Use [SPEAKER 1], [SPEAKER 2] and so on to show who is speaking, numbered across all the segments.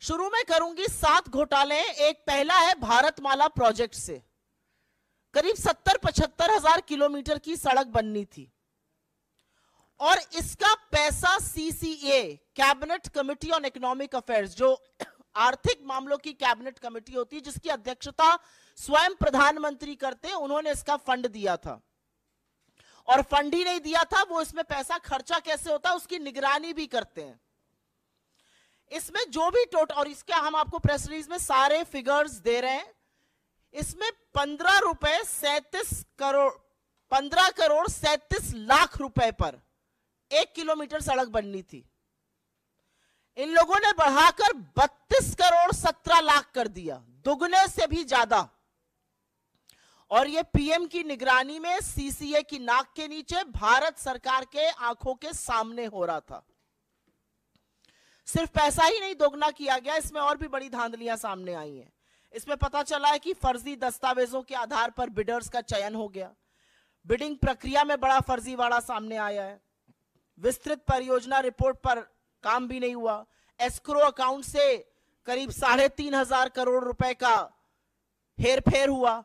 [SPEAKER 1] शुरू में करूंगी 7 घोटाले। एक पहला है भारतमाला प्रोजेक्ट से करीब 70-75 हजार किलोमीटर की सड़क बननी थी और इसका पैसा CCA, cabinet committee on economic affairs, जो आर्थिक मामलों की कैबिनेट कमेटी होती है जिसकी अध्यक्षता स्वयं प्रधानमंत्री करते हैं, उन्होंने इसका फंड दिया था। और फंड ही नहीं दिया था, वो इसमें पैसा खर्चा कैसे होता है उसकी निगरानी भी करते हैं। इसमें जो भी टोटल, और इसके हम आपको प्रेस रिलीज में सारे फिगर्स दे रहे हैं, इसमें 15 करोड़ 37 लाख रुपए पर 1 किलोमीटर सड़क बननी थी। इन लोगों ने बढ़ाकर 32 करोड़ 17 लाख कर दिया, दुगने से भी ज्यादा। और ये पीएम की निगरानी में सीसीए की नाक के नीचे भारत सरकार के आंखों के सामने हो रहा था। सिर्फ पैसा ही नहीं दोगुना किया गया, इसमें और भी बड़ी धांधलियां सामने आई हैं। इसमें पता चला है कि फर्जी दस्तावेजों के आधार पर बिडर्स का चयन हो गया, बिडिंग प्रक्रिया में बड़ा फर्जीवाड़ा सामने आया है, विस्तृत परियोजना रिपोर्ट पर काम भी नहीं हुआ, एस्क्रो अकाउंट से करीब 3,500 करोड़ रुपए का हेरफेर हुआ।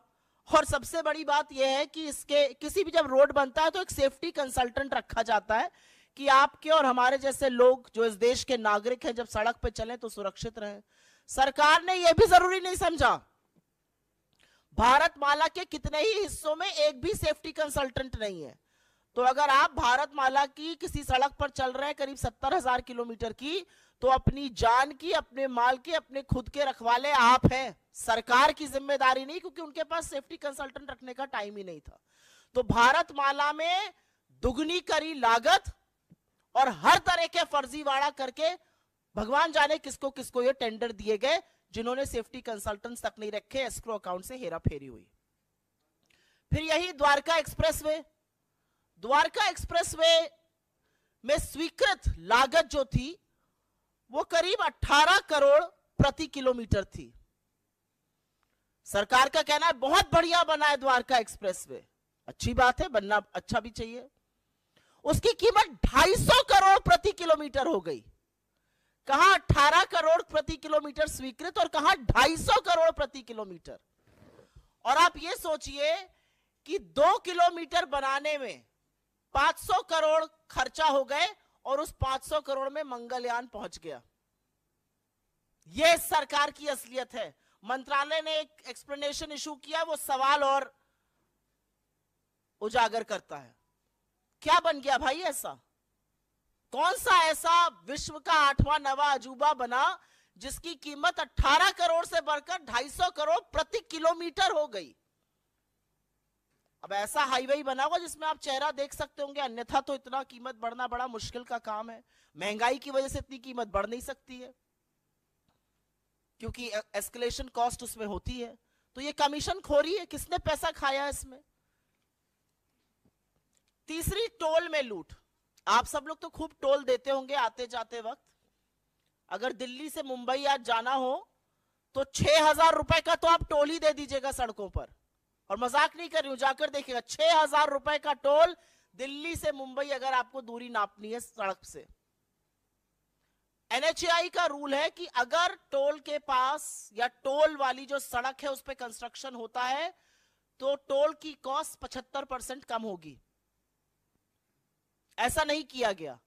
[SPEAKER 1] और सबसे बड़ी बात यह है कि इसके किसी भी जब रोड बनता है तो एक सेफ्टी कंसल्टेंट रखा जाता है कि आपके और हमारे जैसे लोग जो इस देश के नागरिक हैं जब सड़क पे चलें तो सुरक्षित रहें। सरकार ने यह भी जरूरी नहीं समझा। भारतमाला के कितने ही हिस्सों में एक भी सेफ्टी कंसल्टेंट नहीं है। तो अगर आप भारतमाला की किसी सड़क पर चल रहे हैं करीब 70,000 किलोमीटर की, तो अपनी जान की, अपने माल की, अपने खुद के रखवाले आप हैं, सरकार की जिम्मेदारी नहीं, क्योंकि उनके पास सेफ्टी कंसल्टेंट रखने का टाइम ही नहीं था। तो भारतमाला में दुगनी करी लागत और हर तरह के फर्जीवाड़ा करके भगवान जाने किसको किसको ये टेंडर दिए गए, जिन्होंने सेफ्टी कंसल्टेंट्स तक नहीं रखे, एस्क्रो अकाउंट से हेराफेरी हुई। फिर यही द्वारका एक्सप्रेसवे में स्वीकृत लागत जो थी वो करीब 18 करोड़ प्रति किलोमीटर थी। सरकार का कहना है बहुत बढ़िया बना है द्वारका एक्सप्रेसवे, अच्छी बात है, बनना अच्छा भी चाहिए। उसकी कीमत 250 करोड़ प्रति किलोमीटर हो गई। कहां 18 करोड़ प्रति किलोमीटर स्वीकृत और कहां 250 करोड़ प्रति किलोमीटर। और आप ये सोचिए कि 2 किलोमीटर बनाने में 500 करोड़ खर्चा हो गए और उस 500 करोड़ में मंगलयान पहुंच गया। यह सरकार की असलियत है। मंत्रालय ने एक एक्सप्लेनेशन इशू किया, वो सवाल और उजागर करता है। क्या बन गया भाई ऐसा? कौन सा ऐसा विश्व का 8वां 9वां अजूबा बना जिसकी कीमत 18 करोड़ से बढ़कर 250 करोड़ प्रति किलोमीटर हो गई? अब ऐसा हाईवे बना होगा जिसमें आप चेहरा देख सकते होंगे, अन्यथा तो इतना कीमत बढ़ना बड़ा मुश्किल का काम है। महंगाई की वजह से इतनी कीमत बढ़ नहीं सकती है क्योंकि एस्केलेशन कॉस्ट उसमें होती है। तो ये कमीशन खोरी है, किसने पैसा खाया इसमें? तीसरी, टोल में लूट। आप सब लोग तो खूब टोल देते होंगे आते जाते वक्त। अगर दिल्ली से मुंबई आज जाना हो तो 6,000 रुपए का तो आप टोल ही दे दीजिएगा सड़कों पर, और मजाक नहीं कर रही हूं, जाकर देखिएगा 6,000 रुपए का टोल दिल्ली से मुंबई अगर आपको दूरी नापनी है सड़क से। एनएचएआई का रूल है कि अगर टोल के पास या टोल वाली जो सड़क है उस पर कंस्ट्रक्शन होता है तो टोल की कॉस्ट 75% कम होगी। ऐसा नहीं किया गया।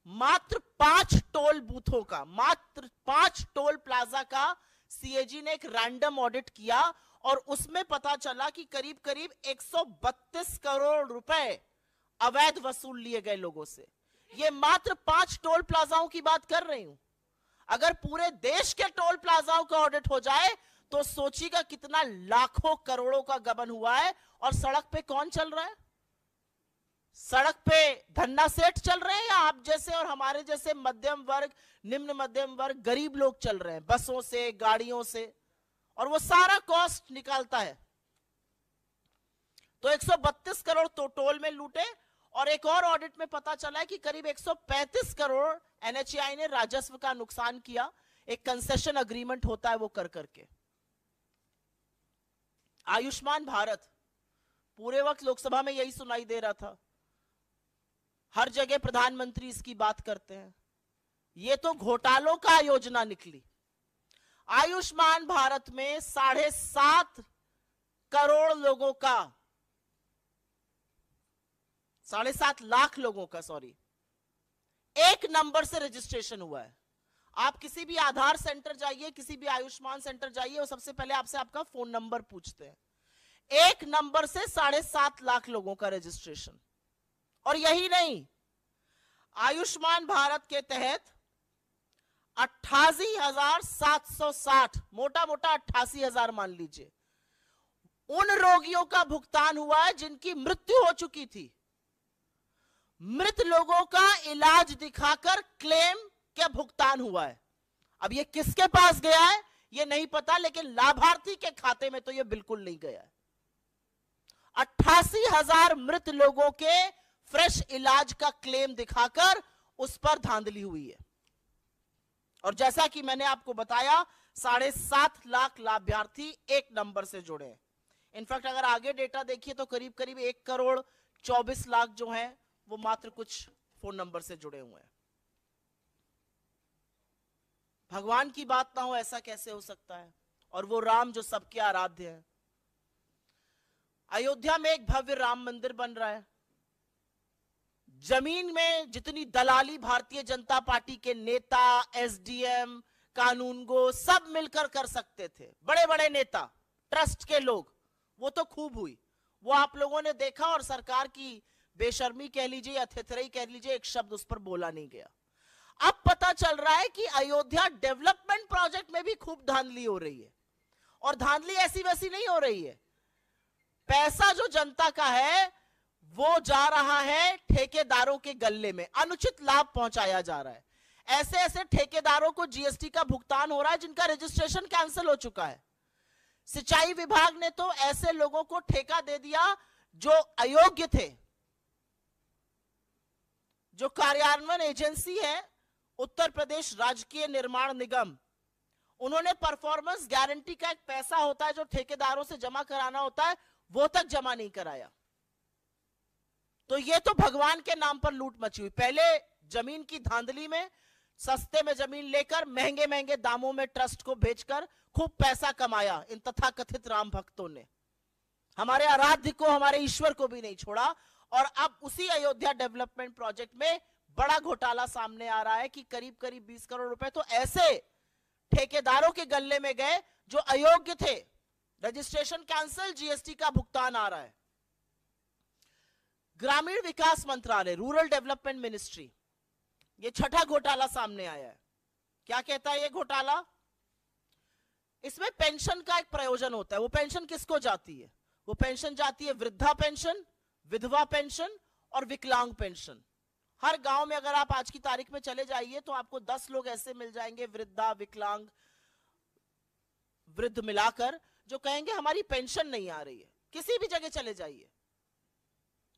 [SPEAKER 1] मात्र 5 टोल बूथों का, मात्र 5 टोल प्लाजा का सीएजी ने एक रैंडम ऑडिट किया और उसमें पता चला कि करीब करीब 132 करोड़ रुपए अवैध वसूल लिए गए लोगों से। ये मात्र 5 टोल प्लाजाओं की बात कर रही हूं। अगर पूरे देश के टोल प्लाजाओं का ऑडिट हो जाए तो सोचिएगा कितना लाखों करोड़ों का गबन हुआ है। और सड़क पे कौन चल रहा है? सड़क पे धन्ना सेठ चल रहे हैं या आप जैसे और हमारे जैसे मध्यम वर्ग, निम्न मध्यम वर्ग, गरीब लोग चल रहे हैं बसों से, गाड़ियों से, और वो सारा कॉस्ट निकालता है। तो 132 करोड़ तो टोल में लूटे। और एक और ऑडिट में पता चला है कि करीब 135 करोड़ एनएचएआई ने राजस्व का नुकसान किया। एक कंसेशन अग्रीमेंट होता है वो कर करके। आयुष्मान भारत, पूरे वक्त लोकसभा में यही सुनाई दे रहा था, हर जगह प्रधानमंत्री इसकी बात करते हैं। ये तो घोटालों का योजना निकली। आयुष्मान भारत में 7.5 करोड़ लोगों का, 7.5 लाख लोगों का, सॉरी, एक नंबर से रजिस्ट्रेशन हुआ है। आप किसी भी आधार सेंटर जाइए, किसी भी आयुष्मान सेंटर जाइए, वो सबसे पहले आपसे आपका फोन नंबर पूछते हैं। एक नंबर से 7.5 लाख लोगों का रजिस्ट्रेशन। और यही नहीं, आयुष्मान भारत के तहत 88,760, मोटा मोटा 88,000 मान लीजिए, उन रोगियों का भुगतान हुआ है जिनकी मृत्यु हो चुकी थी। मृत लोगों का इलाज दिखाकर क्लेम क्या भुगतान हुआ है। अब ये किसके पास गया है ये नहीं पता, लेकिन लाभार्थी के खाते में तो ये बिल्कुल नहीं गया है। 88,000 मृत लोगों के फ्रेश इलाज का क्लेम दिखाकर उस पर धांधली हुई है। और जैसा कि मैंने आपको बताया, 7.5 लाख लाभार्थी एक नंबर से जुड़े हैं। इनफैक्ट अगर आगे डेटा देखिए तो करीब करीब 1,24,00,000 जो हैं वो मात्र कुछ फोन नंबर से जुड़े हुए हैं। भगवान की बात ना हो ऐसा कैसे हो सकता है? और वो राम जो सबके आराध्य है। अयोध्या में एक भव्य राम मंदिर बन रहा है। जमीन में जितनी दलाली भारतीय जनता पार्टी के नेता, एसडीएम, कानूनगो सब मिलकर कर सकते थे, बड़े बड़े नेता, ट्रस्ट के लोग, वो तो खूब हुई, वो आप लोगों ने देखा। और सरकार की बेशर्मी कह लीजिए या थेथराई कह लीजिए, एक शब्द उस पर बोला नहीं गया। अब पता चल रहा है कि अयोध्या डेवलपमेंट प्रोजेक्ट में भी खूब धांधली हो रही है। और धांधली ऐसी वैसी नहीं हो रही है। पैसा जो जनता का है वो जा रहा है ठेकेदारों के गल्ले में, अनुचित लाभ पहुंचाया जा रहा है। ऐसे ऐसे ठेकेदारों को जीएसटी का भुगतान हो रहा है जिनका रजिस्ट्रेशन कैंसिल हो चुका है। सिंचाई विभाग ने तो ऐसे लोगों को ठेका दे दिया जो अयोग्य थे। जो कार्यान्वयन एजेंसी है उत्तर प्रदेश राजकीय निर्माण निगम, उन्होंने परफॉर्मेंस गारंटी का एक पैसा होता है जो ठेकेदारों से जमा कराना होता है, वो तक जमा नहीं कराया। तो ये तो भगवान के नाम पर लूट मची हुई। पहले जमीन की धांधली में सस्ते में जमीन लेकर महंगे महंगे दामों में ट्रस्ट को बेचकर खूब पैसा कमाया इन तथाकथित राम भक्तों ने। हमारे आराध्य को, हमारे ईश्वर को भी नहीं छोड़ा। और अब उसी अयोध्या डेवलपमेंट प्रोजेक्ट में बड़ा घोटाला सामने आ रहा है कि करीब करीब 20 करोड़ रुपए तो ऐसे ठेकेदारों के गल्ले में गए जो अयोग्य थे। रजिस्ट्रेशन कैंसिल, जीएसटी का भुगतान आ रहा है। ग्रामीण विकास मंत्रालय, रूरल डेवलपमेंट मिनिस्ट्री, ये छठा घोटाला सामने आया है। क्या कहता है ये घोटाला? इसमें पेंशन का एक प्रयोजन होता है। वो पेंशन किसको जाती है? वो पेंशन जाती है वृद्धा पेंशन, विधवा पेंशन और विकलांग पेंशन। हर गांव में अगर आप आज की तारीख में चले जाइए तो आपको 10 लोग ऐसे मिल जाएंगे, वृद्धा, विकलांग, वृद्ध मिलाकर, जो कहेंगे हमारी पेंशन नहीं आ रही है। किसी भी जगह चले जाइए,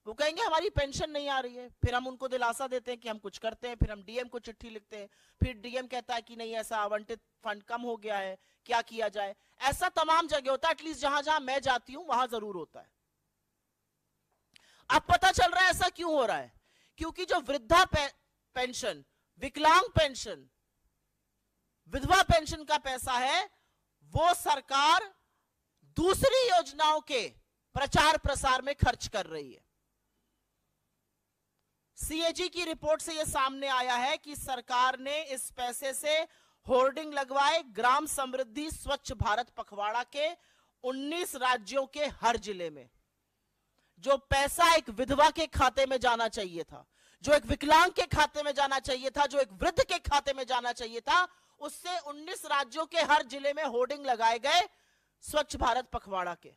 [SPEAKER 1] वो कहेंगे हमारी पेंशन नहीं आ रही है। फिर हम उनको दिलासा देते हैं कि हम कुछ करते हैं, फिर हम डीएम को चिट्ठी लिखते हैं, फिर डीएम कहता है कि नहीं ऐसा आवंटित फंड कम हो गया है, क्या किया जाए। ऐसा तमाम जगह होता है, एटलीस्ट जहां जहां मैं जाती हूं वहां जरूर होता है। अब पता चल रहा है ऐसा क्यों हो रहा है? क्योंकि जो वृद्धा पेंशन, विकलांग पेंशन, विधवा पेंशन का पैसा है वो सरकार दूसरी योजनाओं के प्रचार प्रसार में खर्च कर रही है। सीएजी की रिपोर्ट से यह सामने आया है कि सरकार ने इस पैसे से होर्डिंग लगवाए ग्राम समृद्धि स्वच्छ भारत पखवाड़ा के 19 राज्यों के हर जिले में। जो पैसा एक विधवा के खाते में जाना चाहिए था, जो एक विकलांग के खाते में जाना चाहिए था, जो एक वृद्ध के खाते में जाना चाहिए था, उससे 19 राज्यों के हर जिले में होर्डिंग लगाए गए स्वच्छ भारत पखवाड़ा के।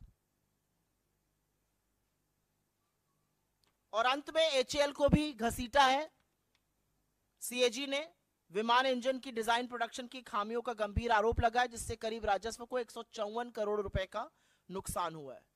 [SPEAKER 1] और अंत में एचएएल को भी घसीटा है सीएजी ने। विमान इंजन की डिजाइन प्रोडक्शन की खामियों का गंभीर आरोप लगा है, जिससे करीब राजस्व को 154 करोड़ रुपए का नुकसान हुआ है।